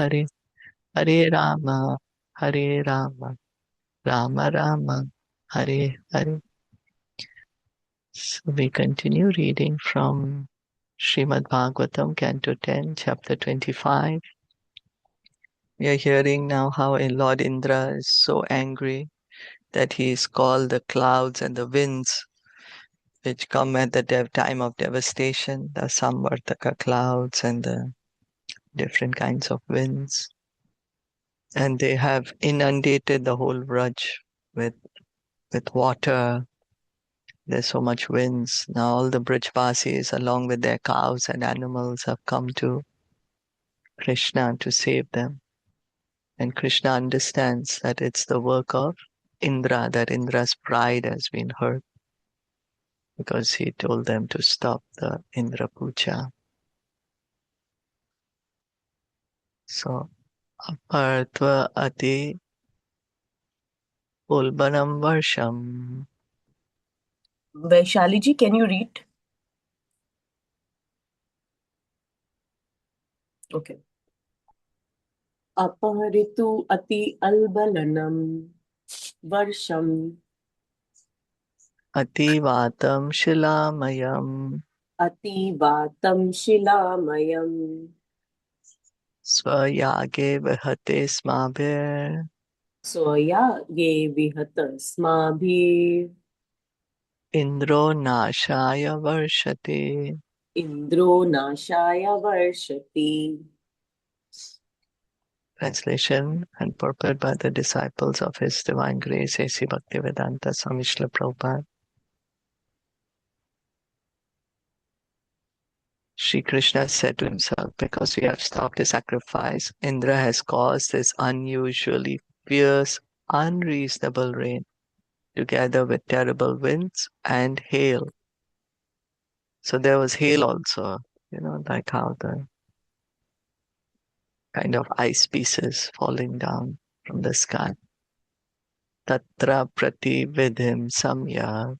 Hare Hare Rama, Hare Rama, Rama Rama, Hare Hare. So we continue reading from Srimad Bhagavatam, Canto 10, Chapter 25. We are hearing now how Lord Indra is so angry that he is called the clouds and the winds which come at the time of devastation, the Samvartaka clouds and the different kinds of winds. And they have inundated the whole Vraj with water. There's so much winds. Now all the Brijvasis, along with their cows and animals, have come to Krishna to save them. And Krishna understands that it's the work of Indra, that Indra's pride has been hurt because he told them to stop the Indra Puja. So, apartva ati ulbanam varsham. Vaishali ji, can you read? Okay. Apaharitu ati albalanam varsham Ativatam shilamayam. ativatam shilamayam Swayage vihate smabhir. swayage vihata smabhir Indro nashaya varshate. indro nashaya varshati. Translation and purport by the disciples of His Divine Grace, A.C. Bhaktivedanta Swami Srila Prabhupada. Sri Krishna said to himself, because we have stopped the sacrifice, Indra has caused this unusually fierce, unreasonable rain, together with terrible winds and hail. So there was hail also, like how the kind of ice pieces falling down from the sky. Tatra prati vidhim samyak.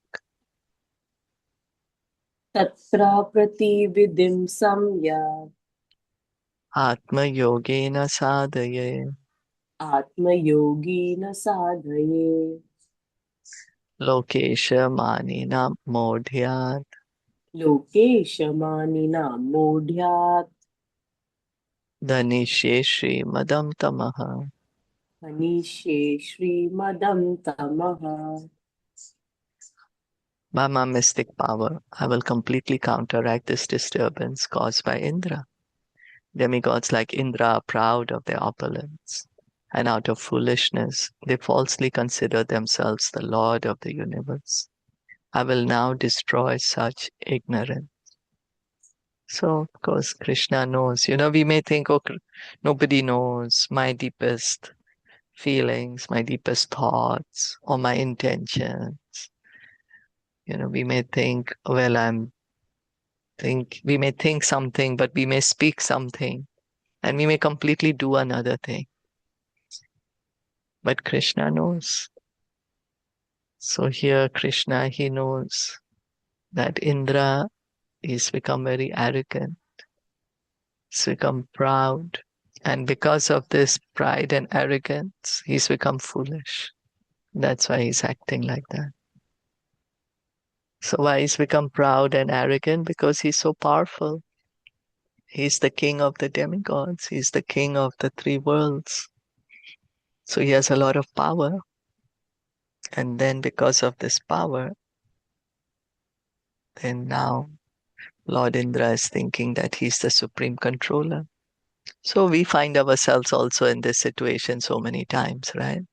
Tatra pratividim samya Atma yogena sadhaye. atma yogina sadhaye Lokesha manina modhyat. lokeshamanina modhyat Dhanishe Shri Madam Tamaha. Manishe Srimadam Tamaha. By my mystic power, I will completely counteract this disturbance caused by Indra. Demigods like Indra are proud of their opulence, and out of foolishness, they falsely consider themselves the Lord of the universe. I will now destroy such ignorance. So, of course, Krishna knows. We may think, oh, nobody knows my deepest feelings, my deepest thoughts, or my intentions. We may think, well, we may think something, but we may speak something, and we may completely do another thing. But Krishna knows. So here, Krishna, he knows that Indra is become very arrogant, he's become proud, and because of this pride and arrogance, he's become foolish. That's why he's acting like that. So why he's become proud and arrogant? Because he's so powerful. He's the king of the demigods. He's the king of the three worlds. So he has a lot of power. And then because of this power, then now Lord Indra is thinking that he's the supreme controller. So we find ourselves also in this situation so many times, right?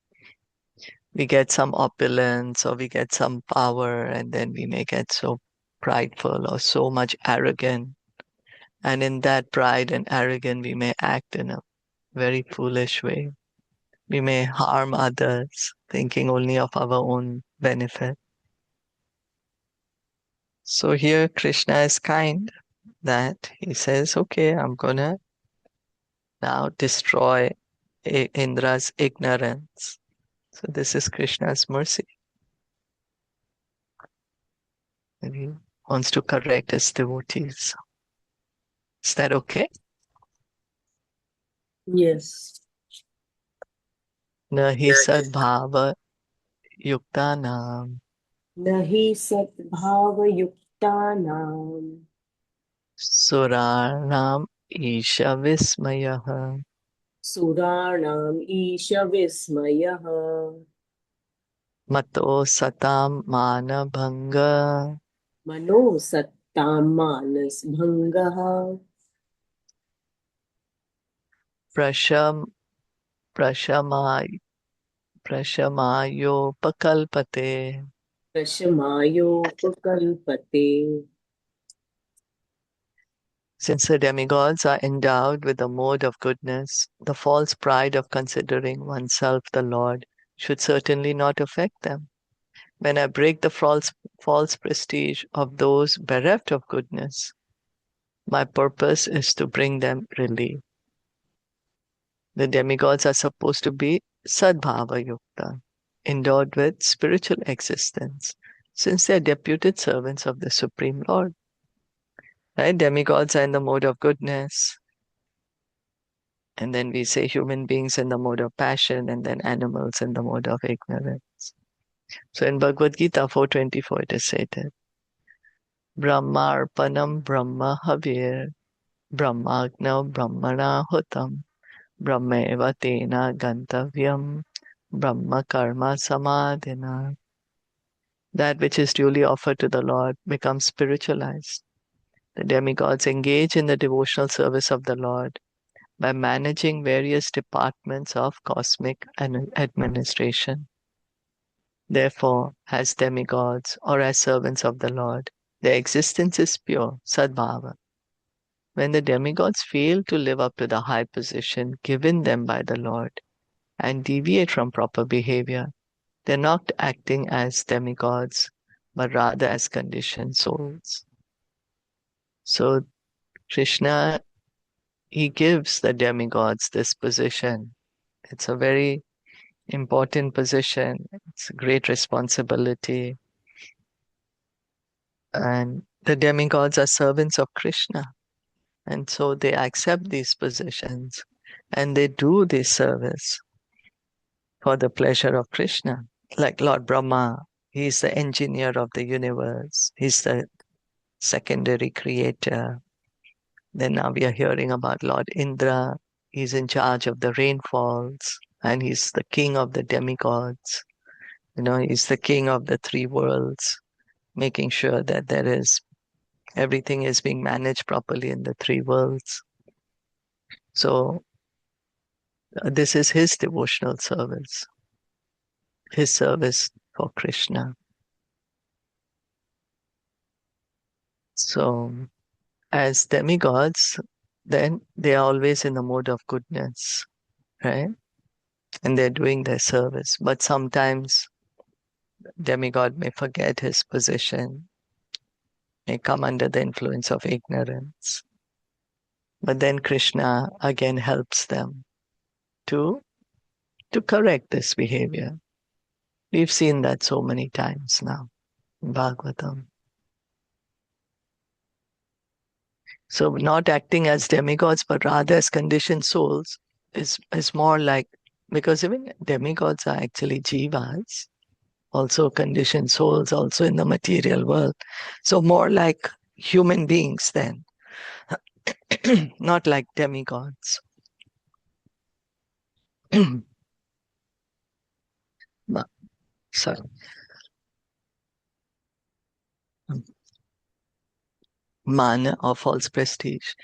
We get some opulence or we get some power, and then we may get so prideful or so much arrogant. And in that pride and arrogance, we may act in a very foolish way. We may harm others, thinking only of our own benefit. So here Krishna is kind that he says, okay, I'm gonna now destroy Indra's ignorance. So this is Krishna's mercy. And he wants to correct his devotees. Is that okay? Yes. Nahi sadbhava yuktanam Nahi satbhavayuktanam suranam isha vismayah Suranam Isha Vismayah mato satam manabhanga Mano Sattam Manas Bhangaha prasham prashamay prashamayopakalpate. Prashamayo Pakalpate. Since the demigods are endowed with the mode of goodness, the false pride of considering oneself the Lord should certainly not affect them. When I break the false prestige of those bereft of goodness, my purpose is to bring them relief. The demigods are supposed to be sadbhava yukta, endowed with spiritual existence, since they are deputed servants of the Supreme Lord. Right? Demigods are in the mode of goodness. And then we say human beings in the mode of passion, and then animals in the mode of ignorance. So in Bhagavad Gita 4.24 it is stated, Brahmarpanam Brahma Havir Brahmagna Brahmana Hutam Brahmeva Tena Gantavyam Brahma Karma Samadhina. That which is duly offered to the Lord becomes spiritualized. The demigods engage in the devotional service of the Lord by managing various departments of cosmic administration. Therefore, as demigods or as servants of the Lord, their existence is pure, sadbhava. When the demigods fail to live up to the high position given them by the Lord and deviate from proper behavior, they're not acting as demigods, but rather as conditioned souls. So Krishna, he gives the demigods this position. It's a very important position. It's a great responsibility. And the demigods are servants of Krishna. And so they accept these positions and they do this service for the pleasure of Krishna. Like Lord Brahma, he's the engineer of the universe. He's the secondary creator. Then now we are hearing about Lord Indra. He's in charge of the rainfalls and he's the king of the demigods. He's the king of the three worlds, making sure that everything is being managed properly in the three worlds. So this is his devotional service, his service for Krishna. So as demigods, then they are always in the mode of goodness, right? And they're doing their service. But sometimes demigod may forget his position, may come under the influence of ignorance. But then Krishna again helps them to correct this behavior. We've seen that so many times now in Bhagavatam. So not acting as demigods, but rather as conditioned souls is more like, because even demigods are actually jivas, also conditioned souls, also in the material world. So more like human beings then, not like demigods. Sorry. Mana or false prestige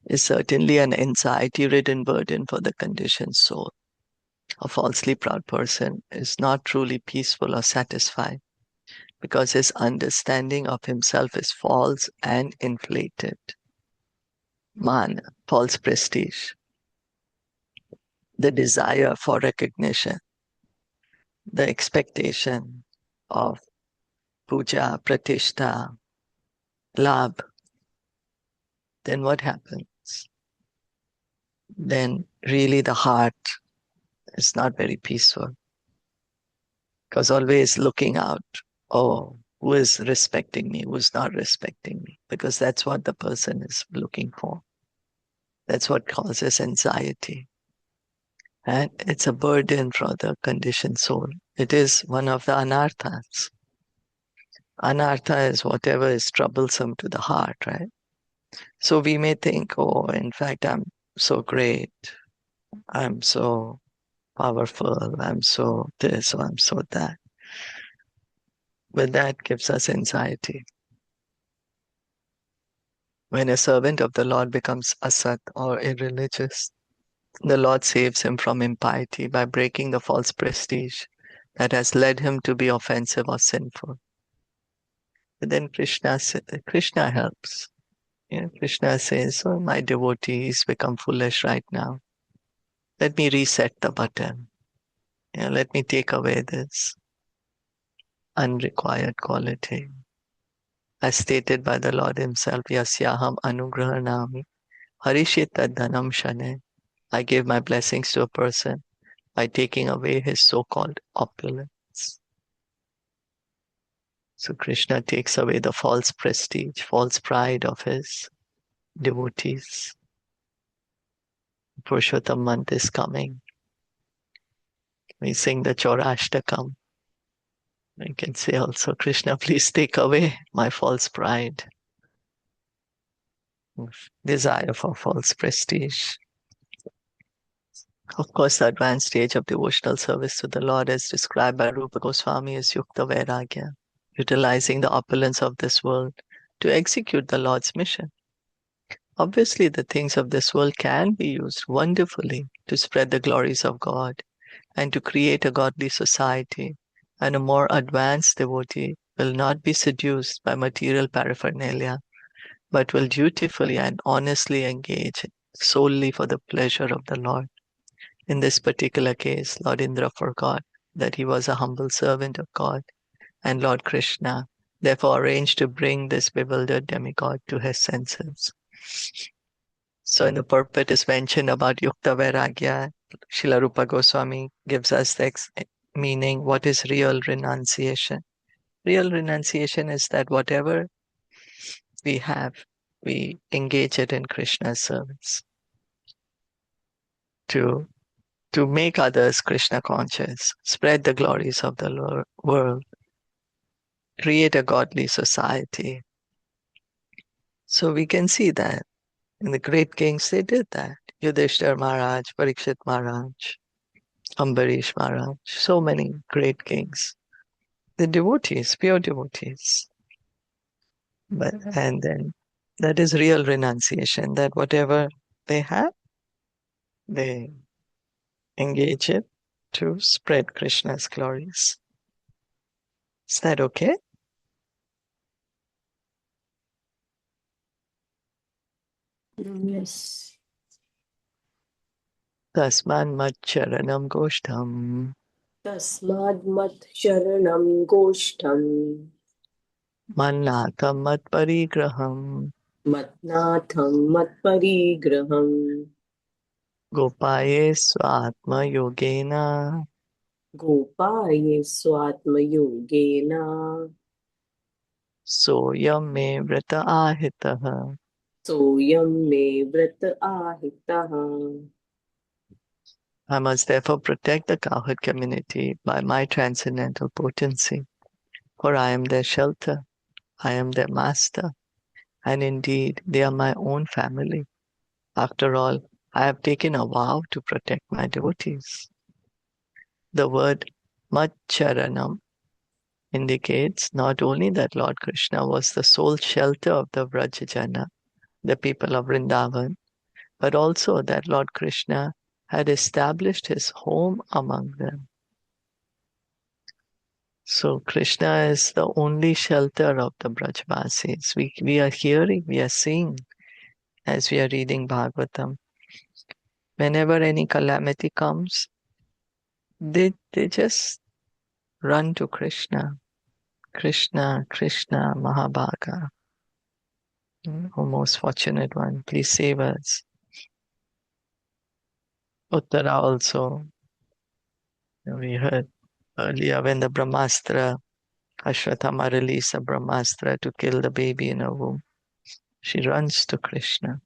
is certainly an anxiety-ridden burden for the conditioned soul. A falsely proud person is not truly peaceful or satisfied because his understanding of himself is false and inflated. Mana, false prestige, the desire for recognition, the expectation of puja, pratishta, labh. Then what happens? Then really the heart is not very peaceful because always looking out, oh, who is respecting me, who's not respecting me, because that's what the person is looking for. That's what causes anxiety. And it's a burden for the conditioned soul. It is one of the anarthas. Anartha is whatever is troublesome to the heart, right? So we may think, oh, in fact, I'm so great. I'm so powerful. I'm so this or I'm so that. But that gives us anxiety. When a servant of the Lord becomes asat or irreligious, the Lord saves him from impiety by breaking the false prestige that has led him to be offensive or sinful. But then Krishna helps. Krishna says, oh, my devotees become foolish right now. Let me reset the button. Let me take away this unrequired quality. As stated by the Lord himself, Yasyaham anugrahanami harishita dhanam shane. I give my blessings to a person by taking away his so-called opulence. So Krishna takes away the false prestige, false pride of his devotees. Purushottam month is coming. We sing the Chaurashtakam. I can say also, Krishna, please take away my false pride, desire for false prestige. Of course, the advanced stage of devotional service to the Lord as described by Rupa Goswami is Yukta Vairagya, utilizing the opulence of this world to execute the Lord's mission. Obviously, the things of this world can be used wonderfully to spread the glories of God and to create a godly society, and a more advanced devotee will not be seduced by material paraphernalia, but will dutifully and honestly engage solely for the pleasure of the Lord. In this particular case, Lord Indra forgot that he was a humble servant of God, and Lord Krishna therefore arranged to bring this bewildered demigod to his senses. So in the purport is mentioned about Yukta Vairagya. Srila Rupa Goswami gives us the meaning, what is real renunciation. Real renunciation is that whatever we have, we engage it in Krishna's service to make others Krishna conscious, spread the glories of the world, create a godly society. So we can see that in the great kings, they did that. Yudhishthir Maharaj, Parikshit Maharaj, Ambarish Maharaj, so many great kings. The devotees, pure devotees. And then that is real renunciation, that whatever they have, they engage it to spread Krishna's glories. Is that okay? Yes. Tasman Macharanam Goshtam Tasmad mat sharanam goshtam Mannatam Mat Parigraham matnatham mat parigraham Gopaye Swatma Yogena gopaye swatma yogena Soyam Me Vrata Ahitaha. soyam me vrat ahitaha. I must therefore protect the cowherd community by my transcendental potency, for I am their shelter, I am their master, and indeed they are my own family. After all, I have taken a vow to protect my devotees. The word Macharanam indicates not only that Lord Krishna was the sole shelter of the Vrajajana, the people of Vrindavan, but also that Lord Krishna had established his home among them. So Krishna is the only shelter of the Brajvasis. We are hearing, we are seeing as we are reading Bhagavatam. Whenever any calamity comes, they just run to Krishna. Krishna, Krishna, Mahabhaga. O most fortunate one, please save us. Uttara also, we heard earlier when the Brahmastra, Ashwatthama released a Brahmastra to kill the baby in her womb. She runs to Krishna.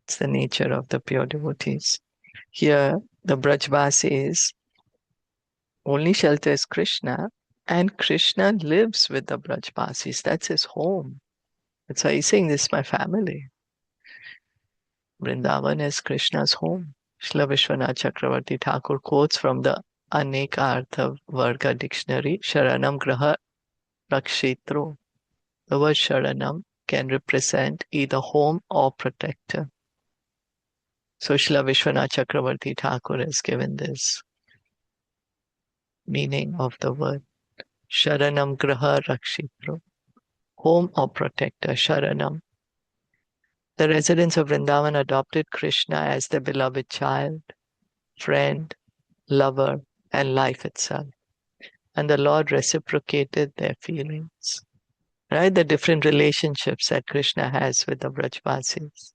It's the nature of the pure devotees. Here, The Brajvasis only shelter is Krishna, and Krishna lives with the Brajvasis. That's his home. That's why he's saying, this is my family. Vrindavan is Krishna's home. Srila Vishwanath Chakravarti Thakur quotes from the Aneka Artha Varga dictionary, Sharanam Graha Rakshitro. The word Sharanam can represent either home or protector. So Srila Vishwanath Chakravarti Thakur has given this meaning of the word. Sharanam Graha Rakshitro. Home or protector, Sharanam. The residents of Vrindavan adopted Krishna as their beloved child, friend, lover, and life itself. And the Lord reciprocated their feelings. Right? The different relationships that Krishna has with the Brajvasis.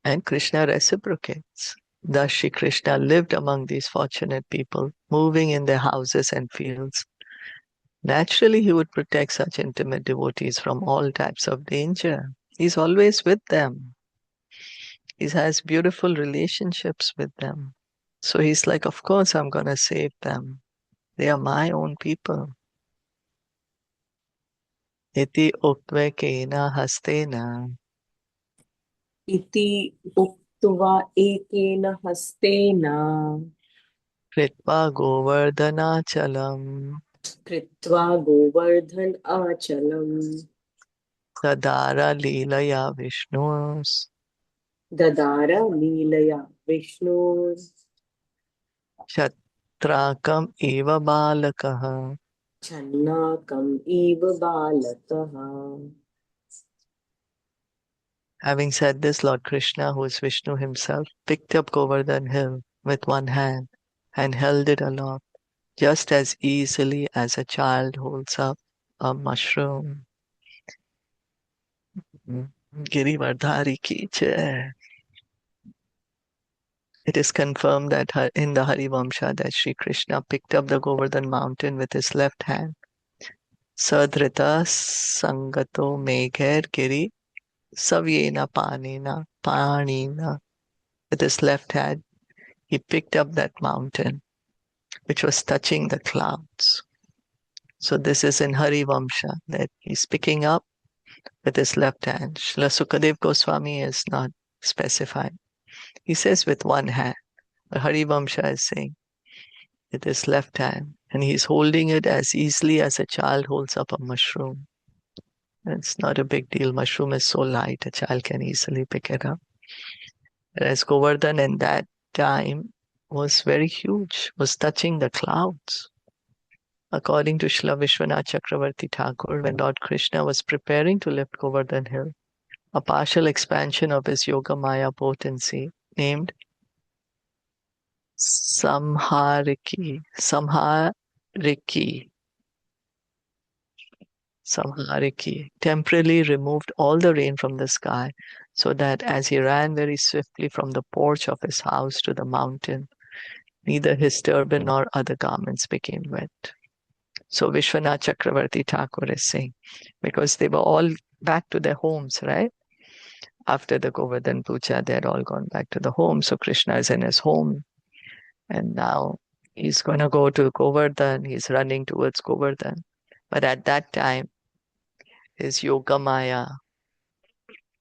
And Krishna reciprocates. Thus, Shri Krishna lived among these fortunate people, moving in their houses and fields. Naturally, he would protect such intimate devotees from all types of danger. He's always with them. He has beautiful relationships with them. So he's like, of course, I'm going to save them. They are my own people. Iti uktva kena hastena. Iti uktva ekena hastena Kritva govardhana chalam. kritva govardhan achalam Dadara leelaya vishnus. dadara leelaya Vishnu Shatrakam eva balakaha. channakam eva balataha. Having said this, Lord Krishna, who is Vishnu himself, picked up Govardhan hill with one hand and held it aloft, just as easily as a child holds up a mushroom. Girivardhari ki jai. It is confirmed that in the Harivamsha that Sri Krishna picked up the Govardhan mountain with his left hand. Sadhrita sangato megher giri savyena panina. With his left hand, he picked up that mountain, which was touching the clouds. So this is in Harivamsha that he's picking up with his left hand. Srila Sukadev Goswami is not specified. He says with one hand. But Harivamsha is saying with his left hand. And he's holding it as easily as a child holds up a mushroom. It's not a big deal. Mushroom is so light, a child can easily pick it up. Whereas Govardhan in that time was very huge, was touching the clouds. According to Srila Vishwanath Chakravarti Thakur, when Lord Krishna was preparing to lift Govardhan hill, a partial expansion of his Yoga Maya potency, named Samhariki, temporarily removed all the rain from the sky, so that as he ran very swiftly from the porch of his house to the mountain, neither his turban nor other garments became wet. So Vishwanath Chakravarti Thakur is saying, because they were all back to their homes, right? After the Govardhan Puja, they had all gone back to the home. So Krishna is in his home. And now he's going to go to Govardhan. He's running towards Govardhan. But at that time, his Yogamaya,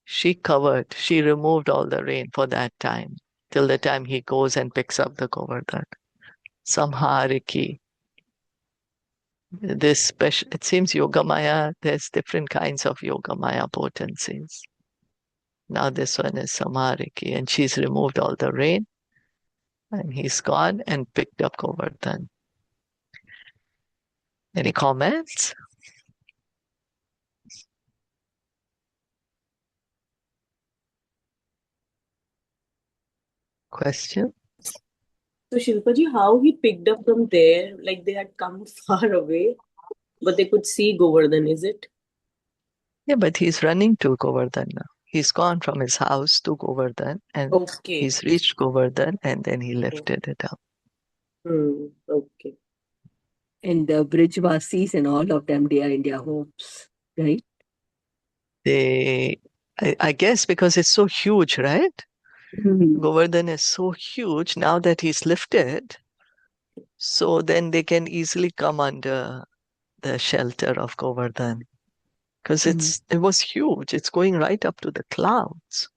she removed all the rain for that time, till the time he goes and picks up the Govardhan. Samhariki. This special, it seems Yogamaya, there's different kinds of Yogamaya potencies. Now this one is Samhariki, and she's removed all the rain, and he's gone and picked up Govardhan. Any comments? Question? So Shilpaji, how he picked up from there, like they had come far away, but they could see Govardhan, is it? Yeah, but he's running to Govardhan now. He's gone from his house to Govardhan, and Okay. he's reached Govardhan, and then he lifted it up. Okay. And the Brijvasis and all of them, they are in their homes, right? I guess because it's so huge, right? Govardhan is so huge now that he's lifted, so then they can easily come under the shelter of Govardhan. Because it was huge. It's going right up to the clouds.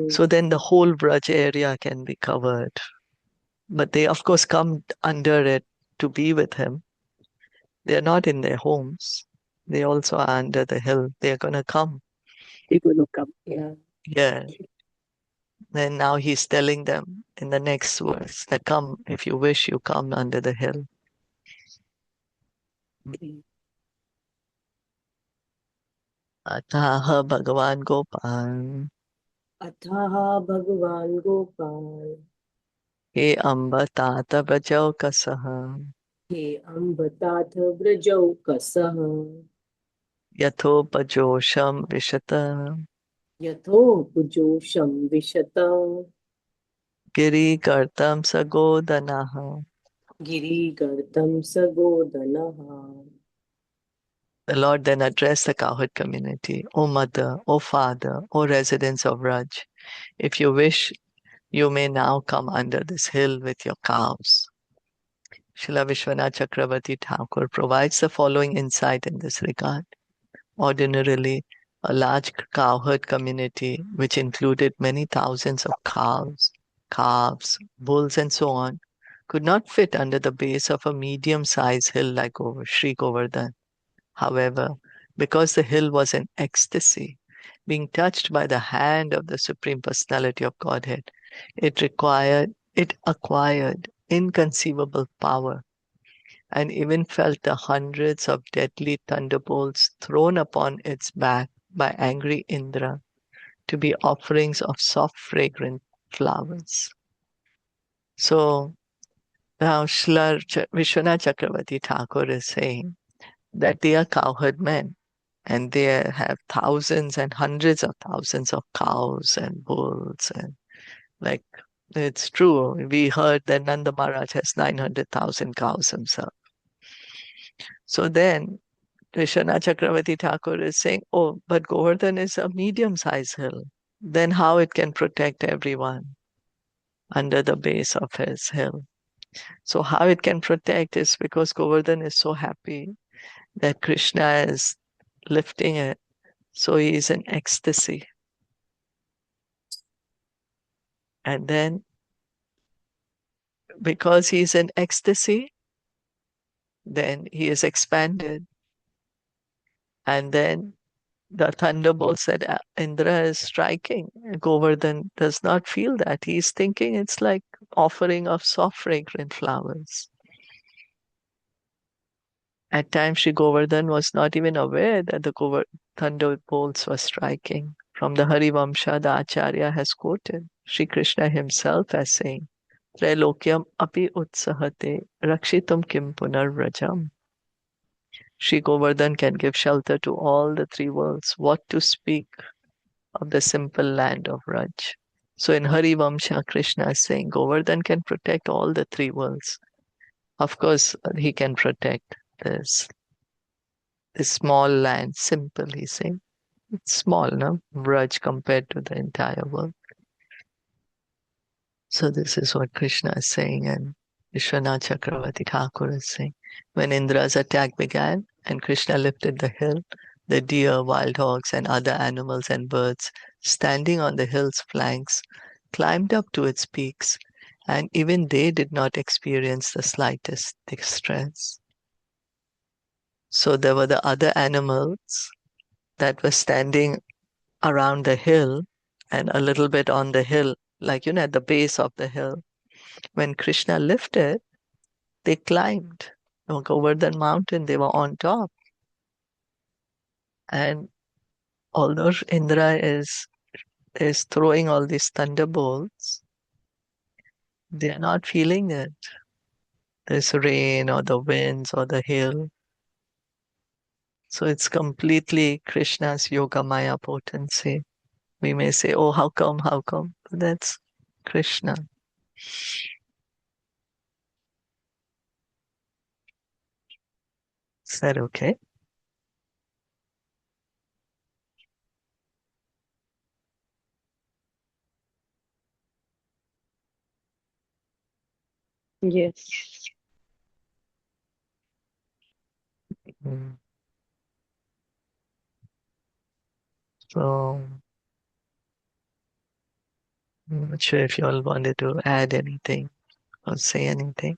So then the whole Braj area can be covered. But they, of course, come under it to be with him. They're not in their homes. They also are under the hill. They're going to come. They're going to come. Yeah. Yeah. Then now he's telling them in the next verse that come, if you wish, you come under the hill. Ataha Bhagavan Gopal. Athaha Bhagavan Gopal. He Amba Tata Brajau Kasaha. He Ambatatha Brajau Kasaha. Yathopajosham Vishata. Yatho Pujosham Vishata. Giri Kartam Sagodanaha. Giri Gartam Sagodanaha. The Lord then addressed the cowherd community. O mother, O father, O residents of Raj, if you wish, you may now come under this hill with your cows. Srila Vishwanath Chakravarti Thakur provides the following insight in this regard. Ordinarily, a large cowherd community, which included many thousands of cows, calves, bulls, and so on, could not fit under the base of a medium-sized hill like Sri Govardhan. However, because the hill was in ecstasy, being touched by the hand of the Supreme Personality of Godhead, it acquired inconceivable power and even felt the hundreds of deadly thunderbolts thrown upon its back by angry Indra to be offerings of soft fragrant flowers. So now Vishwanath Chakravarti Thakur is saying that they are cowherd men and they have thousands and hundreds of thousands of cows and bulls, and like it's true. We heard that Nanda Maharaj has 900,000 cows himself. So then Vishwanath Chakravarti Thakur is saying, oh, but Govardhan is a medium-sized hill. Then how it can protect everyone under the base of his hill? So how it can protect is because Govardhan is so happy that Krishna is lifting it. So he is in ecstasy. And then because he is in ecstasy, then he is expanded. And then the thunderbolts that Indra is striking, Govardhan does not feel that. He's thinking it's like offering of soft fragrant flowers. At times, Sri Govardhan was not even aware that the thunderbolts were striking. From the Harivamsha, the Acharya has quoted Sri Krishna himself as saying, Trailokyam api utsahate rakshitum kim punarvrajam. Sri Govardhan can give shelter to all the three worlds. What to speak of the simple land of Raj? So in Harivamsha, Krishna is saying Govardhan can protect all the three worlds. Of course, he can protect this small land, simple, he's saying. It's small, no? Raj compared to the entire world. So this is what Krishna is saying, and Vishwanath Chakravarti Thakur is saying. When Indra's attack began and Krishna lifted the hill, the deer, wild hogs, and other animals and birds standing on the hill's flanks climbed up to its peaks, and even they did not experience the slightest distress. So there were the other animals that were standing around the hill and a little bit on the hill, like, at the base of the hill. When Krishna lifted, they climbed over the mountain. They were on top. And although Indra is throwing all these thunderbolts, they are not feeling it. This rain or the winds or the hail. So it's completely Krishna's Yogamaya potency. We may say, oh, how come? But that's Krishna. Is that okay? Yes. Mm. So, I'm not sure if you all wanted to add anything or say anything.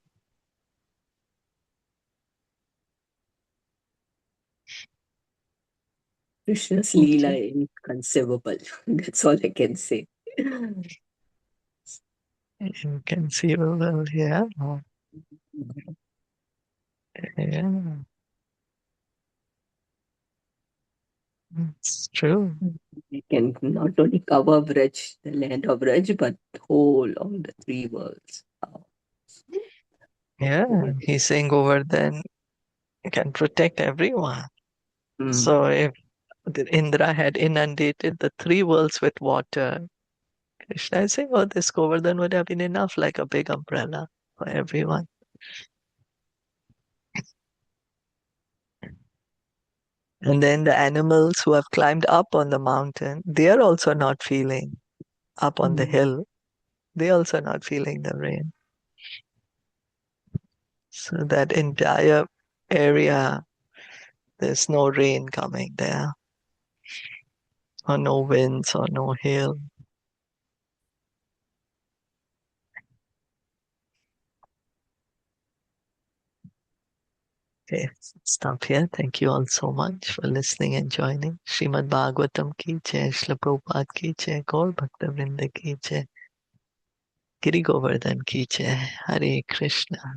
Krishna's Okay. Leela inconceivable. That's all I can say. Inconceivable, yeah. Yeah, it's true. We can not only cover Braj, the land of Braj, but all the three worlds. Yeah, he's saying Govardhan can protect everyone. So if the Indra had inundated the three worlds with water, Krishna is saying, oh, this Govardhan would have been enough, like a big umbrella for everyone. And then the animals who have climbed up on the mountain, they are also not feeling up on the hill. They also not feeling the rain. So that entire area, there's no rain coming there, or no winds, or no hail. Okay, stop here. Thank you all so much for listening and joining. Srimad Bhagavatam ki jai, Srila Prabhupada ki jai, Gaur Bhakta Vrinda ki jai, Giri Govardhan ki jai, Hare Krishna.